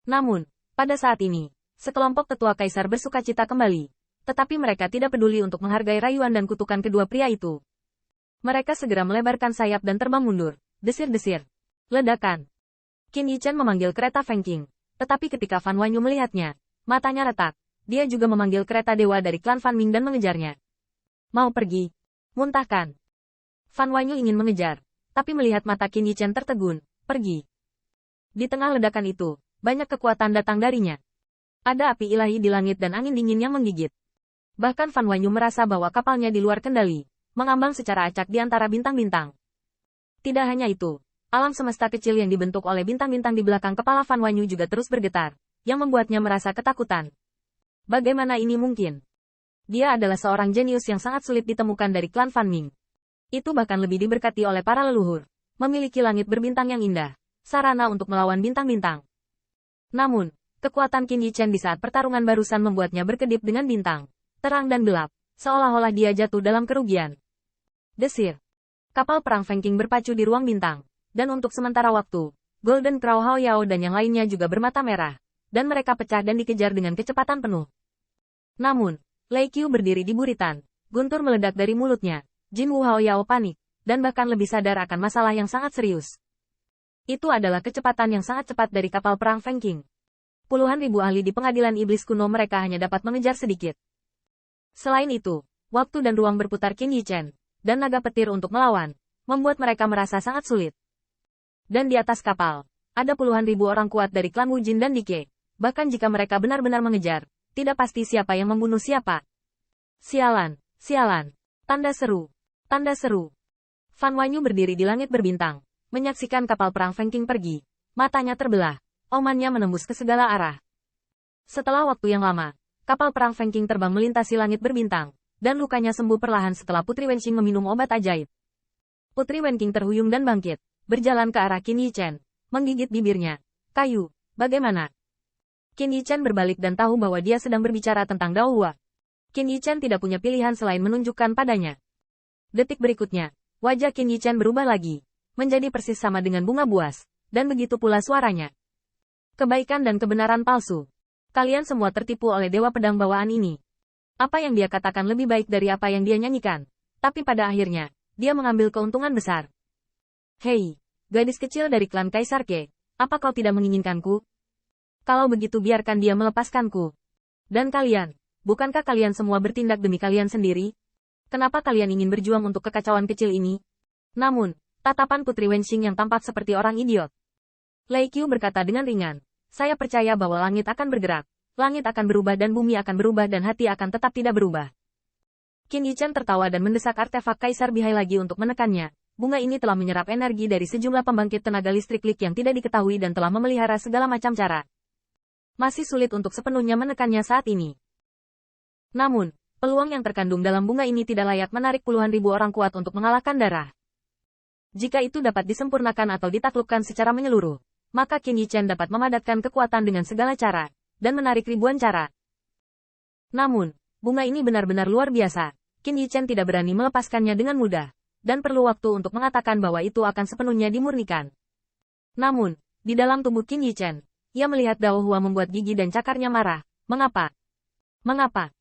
Namun, pada saat ini, sekelompok tetua kaisar bersukacita kembali. Tetapi mereka tidak peduli untuk menghargai rayuan dan kutukan kedua pria itu. Mereka segera melebarkan sayap dan terbang mundur. Desir-desir. Ledakan. Qin Yichen memanggil kereta Feng Qing. Tetapi ketika Fan Wanyu melihatnya, matanya retak. Dia juga memanggil kereta dewa dari klan Fan Ming dan mengejarnya. Mau pergi? Muntahkan. Fan Wanyu ingin mengejar. Tapi melihat mata Qin Yichen tertegun. Pergi. Di tengah ledakan itu, banyak kekuatan datang darinya. Ada api ilahi di langit dan angin dingin yang menggigit. Bahkan Fan Wanyu merasa bahwa kapalnya di luar kendali, mengambang secara acak di antara bintang-bintang. Tidak hanya itu, alam semesta kecil yang dibentuk oleh bintang-bintang di belakang kepala Fan Wanyu juga terus bergetar, yang membuatnya merasa ketakutan. Bagaimana ini mungkin? Dia adalah seorang jenius yang sangat sulit ditemukan dari klan Fan Ming. Itu bahkan lebih diberkati oleh para leluhur, memiliki langit berbintang yang indah, sarana untuk melawan bintang-bintang. Namun, kekuatan Qin Yichen di saat pertarungan barusan membuatnya berkedip dengan bintang, terang dan gelap, seolah-olah dia jatuh dalam kerugian. Desir. Kapal perang Feng Qing berpacu di ruang bintang, dan untuk sementara waktu, Golden Crow Hao Yao dan yang lainnya juga bermata merah, dan mereka pecah dan dikejar dengan kecepatan penuh. Namun, Lei Qiu berdiri di buritan, guntur meledak dari mulutnya, Jin Wu Hao Yao panik, dan bahkan lebih sadar akan masalah yang sangat serius. Itu adalah kecepatan yang sangat cepat dari kapal perang Feng Qing. Puluhan ribu ahli di pengadilan iblis kuno mereka hanya dapat mengejar sedikit. Selain itu, waktu dan ruang berputar Qin Yichen, dan naga petir untuk melawan, membuat mereka merasa sangat sulit. Dan di atas kapal, ada puluhan ribu orang kuat dari klan Wu Jin dan Dike. Bahkan jika mereka benar-benar mengejar, tidak pasti siapa yang membunuh siapa. Sialan, sialan. Tanda seru. Tanda seru. Fan Wanyu berdiri di langit berbintang, menyaksikan kapal perang Feng Qing pergi. Matanya terbelah, omannya menembus ke segala arah. Setelah waktu yang lama, kapal perang Feng Qing terbang melintasi langit berbintang, dan lukanya sembuh perlahan setelah Putri Wenqing meminum obat ajaib. Putri Wenqing terhuyung dan bangkit, berjalan ke arah Qin Yichen, menggigit bibirnya. Kayu, bagaimana? Qin Yichen berbalik dan tahu bahwa dia sedang berbicara tentang Dao Hua. Qin Yichen tidak punya pilihan selain menunjukkan padanya. Detik berikutnya, wajah Qin Yichen berubah lagi, menjadi persis sama dengan bunga buas, dan begitu pula suaranya. Kebaikan dan kebenaran palsu. Kalian semua tertipu oleh dewa pedang bawaan ini. Apa yang dia katakan lebih baik dari apa yang dia nyanyikan. Tapi pada akhirnya, dia mengambil keuntungan besar. Hei, gadis kecil dari klan Kaisar Ke, apa kau tidak menginginkanku? Kalau begitu biarkan dia melepaskanku. Dan kalian, bukankah kalian semua bertindak demi kalian sendiri? Kenapa kalian ingin berjuang untuk kekacauan kecil ini? Namun, tatapan Putri Wenqing yang tampak seperti orang idiot. Lei Qiu berkata dengan ringan. Saya percaya bahwa langit akan bergerak, langit akan berubah dan bumi akan berubah dan hati akan tetap tidak berubah. Qin Yichen tertawa dan mendesak artefak Kaisar Bihai lagi untuk menekannya. Bunga ini telah menyerap energi dari sejumlah pembangkit tenaga listrik yang tidak diketahui dan telah memelihara segala macam cara. Masih sulit untuk sepenuhnya menekannya saat ini. Namun, peluang yang terkandung dalam bunga ini tidak layak menarik puluhan ribu orang kuat untuk mengalahkan darah. Jika itu dapat disempurnakan atau ditaklukkan secara menyeluruh, maka Qin Yichen dapat memadatkan kekuatan dengan segala cara, dan menarik ribuan cara. Namun, bunga ini benar-benar luar biasa. Qin Yichen tidak berani melepaskannya dengan mudah, dan perlu waktu untuk mengatakan bahwa itu akan sepenuhnya dimurnikan. Namun, di dalam tubuh Qin Yichen, ia melihat Dao Hua membuat gigi dan cakarnya marah. Mengapa? Mengapa?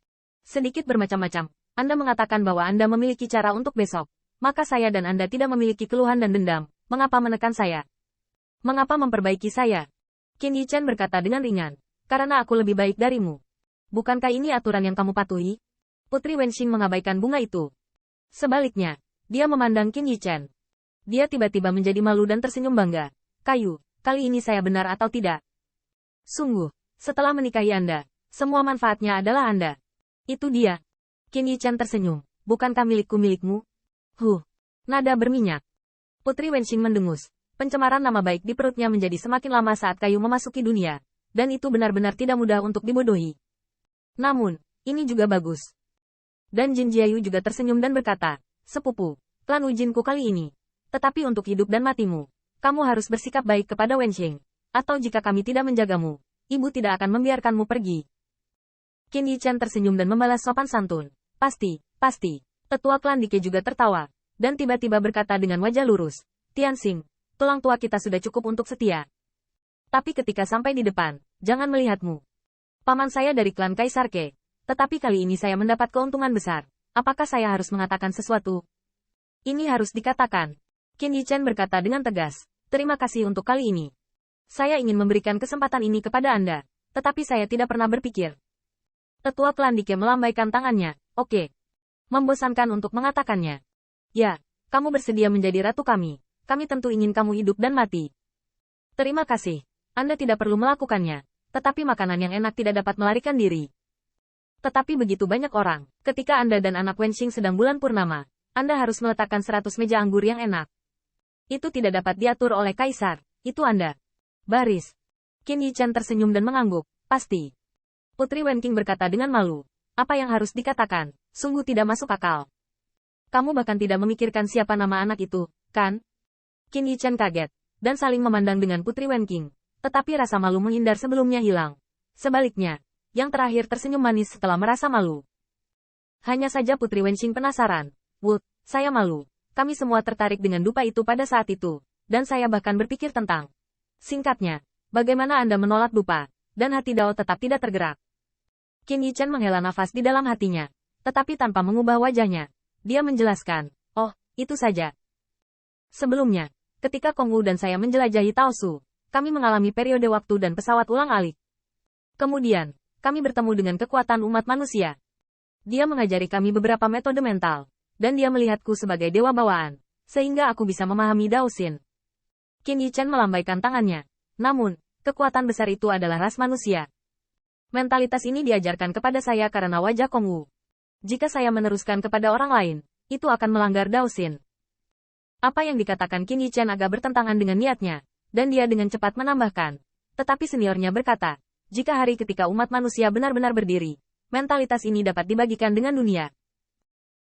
Sedikit bermacam-macam, Anda mengatakan bahwa Anda memiliki cara untuk besok, maka saya dan Anda tidak memiliki keluhan dan dendam. Mengapa menekan saya? Mengapa memperbaiki saya? Qin Yichen berkata dengan ringan. Karena aku lebih baik darimu. Bukankah ini aturan yang kamu patuhi? Putri Wenqing mengabaikan bunga itu. Sebaliknya, dia memandang Qin Yichen. Dia tiba-tiba menjadi malu dan tersenyum bangga. Kayu, kali ini saya benar atau tidak? Sungguh, setelah menikahi Anda, semua manfaatnya adalah Anda. Itu dia. Qin Yichen tersenyum. Bukankah milikku milikmu? Nada berminyak. Putri Wenqing mendengus. Pencemaran nama baik di perutnya menjadi semakin lama saat kayu memasuki dunia. Dan itu benar-benar tidak mudah untuk dibodohi. Namun, ini juga bagus. Dan Jin Jiayu juga tersenyum dan berkata, Sepupu, klan Ujinku kali ini. Tetapi untuk hidup dan matimu, kamu harus bersikap baik kepada Wenqing. Atau jika kami tidak menjagamu, ibu tidak akan membiarkanmu pergi. Qin Yichen tersenyum dan membalas sopan santun. Pasti. Tetua klan Dike juga tertawa. Dan tiba-tiba berkata dengan wajah lurus. Tianxing, tulang tua kita sudah cukup untuk setia. Tapi ketika sampai di depan, jangan melihatmu. Paman saya dari klan Kaisar Ke. Tetapi kali ini saya mendapat keuntungan besar. Apakah saya harus mengatakan sesuatu? Ini harus dikatakan. Qin Yichen berkata dengan tegas. Terima kasih untuk kali ini. Saya ingin memberikan kesempatan ini kepada Anda. Tetapi saya tidak pernah berpikir. Tetua klan Dike melambaikan tangannya. Oke. Membosankan untuk mengatakannya. Ya, kamu bersedia menjadi ratu kami. Kami tentu ingin kamu hidup dan mati. Terima kasih. Anda tidak perlu melakukannya. Tetapi makanan yang enak tidak dapat melarikan diri. Tetapi begitu banyak orang. Ketika Anda dan anak Wenxing sedang bulan purnama, Anda harus meletakkan 100 meja anggur yang enak. Itu tidak dapat diatur oleh Kaisar. Itu Anda. Baris. Qin Yichen tersenyum dan mengangguk. Pasti. Putri Wenqing berkata dengan malu. Apa yang harus dikatakan? Sungguh tidak masuk akal. Kamu bahkan tidak memikirkan siapa nama anak itu, kan? Qin Yichen kaget, dan saling memandang dengan Putri Wenqing. Tetapi rasa malu menghindar sebelumnya hilang. Sebaliknya, yang terakhir tersenyum manis setelah merasa malu. Hanya saja Putri Wenqing penasaran. Wood, saya malu. Kami semua tertarik dengan dupa itu pada saat itu. Dan saya bahkan berpikir tentang. Singkatnya, bagaimana Anda menolak dupa, dan hati Dao tetap tidak tergerak. Qin Yichen menghela nafas di dalam hatinya. Tetapi tanpa mengubah wajahnya. Dia menjelaskan. Oh, itu saja. Sebelumnya, ketika Kong Wu dan saya menjelajahi Taosu, kami mengalami periode waktu dan pesawat ulang-alik. Kemudian, kami bertemu dengan kekuatan umat manusia. Dia mengajari kami beberapa metode mental, dan dia melihatku sebagai dewa bawaan, sehingga aku bisa memahami Daosin. Qin Yichen melambaikan tangannya. Namun, kekuatan besar itu adalah ras manusia. Mentalitas ini diajarkan kepada saya karena wajah Kong Wu. Jika saya meneruskan kepada orang lain, itu akan melanggar Daosin. Apa yang dikatakan Qin Yichen agak bertentangan dengan niatnya, dan dia dengan cepat menambahkan. Tetapi seniornya berkata, jika hari ketika umat manusia benar-benar berdiri, mentalitas ini dapat dibagikan dengan dunia.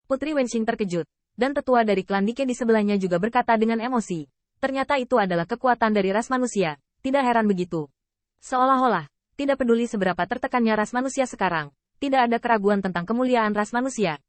Putri Wenxing terkejut, dan tetua dari klan Dike di sebelahnya juga berkata dengan emosi. Ternyata itu adalah kekuatan dari ras manusia, tidak heran begitu. Seolah-olah, tidak peduli seberapa tertekannya ras manusia sekarang, tidak ada keraguan tentang kemuliaan ras manusia.